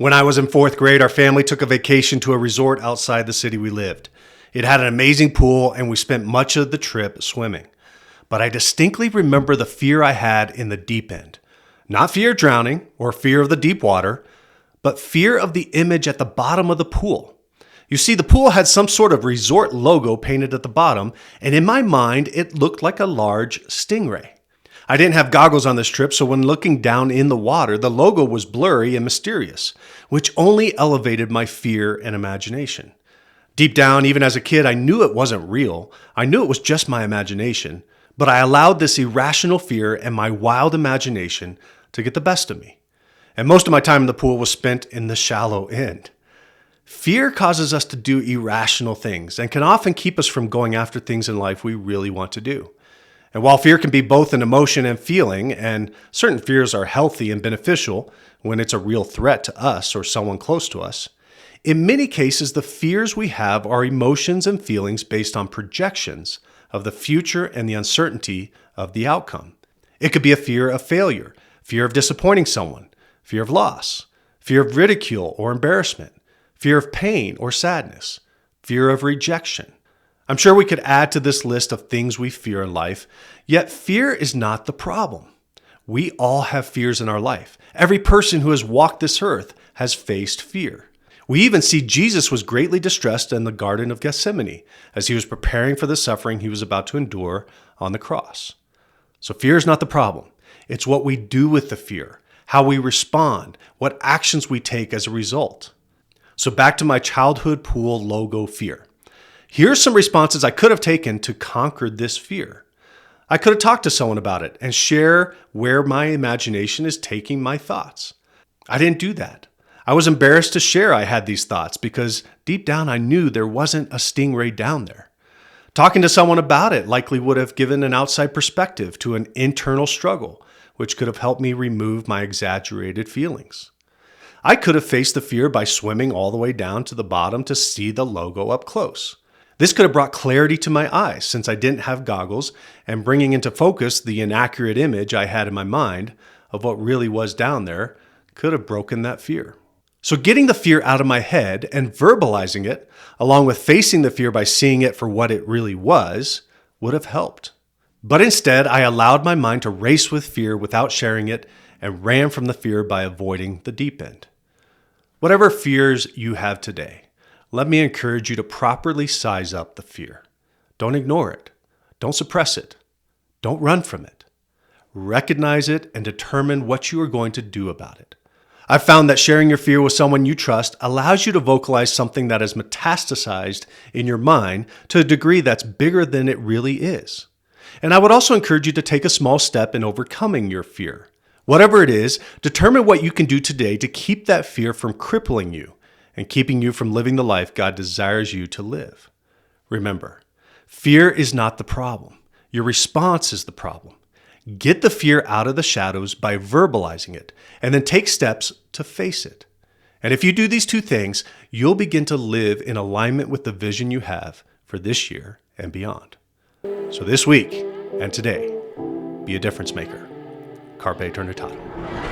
When I was in fourth grade, our family took a vacation to a resort outside the city we lived. It had an amazing pool, and we spent much of the trip swimming. But I distinctly remember the fear I had in the deep end. Not fear of drowning or fear of the deep water, but fear of the image at the bottom of the pool. You see, the pool had some sort of resort logo painted at the bottom, and in my mind, it looked like a large stingray. I didn't have goggles on this trip, so when looking down in the water, the logo was blurry and mysterious, which only elevated my fear and imagination. Deep down, even as a kid, I knew it wasn't real. I knew it was just my imagination, but I allowed this irrational fear and my wild imagination to get the best of me. And most of my time in the pool was spent in the shallow end. Fear causes us to do irrational things and can often keep us from going after things in life we really want to do. And while fear can be both an emotion and feeling, and certain fears are healthy and beneficial when it's a real threat to us or someone close to us, in many cases, the fears we have are emotions and feelings based on projections of the future and the uncertainty of the outcome. It could be a fear of failure, fear of disappointing someone, fear of loss, fear of ridicule or embarrassment, fear of pain or sadness, fear of rejection. I'm sure we could add to this list of things we fear in life, yet fear is not the problem. We all have fears in our life. Every person who has walked this earth has faced fear. We even see Jesus was greatly distressed in the Garden of Gethsemane as he was preparing for the suffering he was about to endure on the cross. So fear is not the problem. It's what we do with the fear, how we respond, what actions we take as a result. So back to my childhood pool logo fear. Here's some responses I could have taken to conquer this fear. I could have talked to someone about it and share where my imagination is taking my thoughts. I didn't do that. I was embarrassed to share I had these thoughts because deep down I knew there wasn't a stingray down there. Talking to someone about it likely would have given an outside perspective to an internal struggle, which could have helped me remove my exaggerated feelings. I could have faced the fear by swimming all the way down to the bottom to see the logo up close. This could have brought clarity to my eyes since I didn't have goggles, and bringing into focus the inaccurate image I had in my mind of what really was down there could have broken that fear. So getting the fear out of my head and verbalizing it, along with facing the fear by seeing it for what it really was, would have helped. But instead, I allowed my mind to race with fear without sharing it and ran from the fear by avoiding the deep end. Whatever fears you have today, let me encourage you to properly size up the fear. Don't ignore it. Don't suppress it. Don't run from it. Recognize it and determine what you are going to do about it. I've found that sharing your fear with someone you trust allows you to vocalize something that has metastasized in your mind to a degree that's bigger than it really is. And I would also encourage you to take a small step in overcoming your fear. Whatever it is, determine what you can do today to keep that fear from crippling you and keeping you from living the life God desires you to live. Remember, fear is not the problem. Your response is the problem. Get the fear out of the shadows by verbalizing it, and then take steps to face it. And if you do these two things, you'll begin to live in alignment with the vision you have for this year and beyond. So this week and today, be a difference maker. Carpe Eternitatum.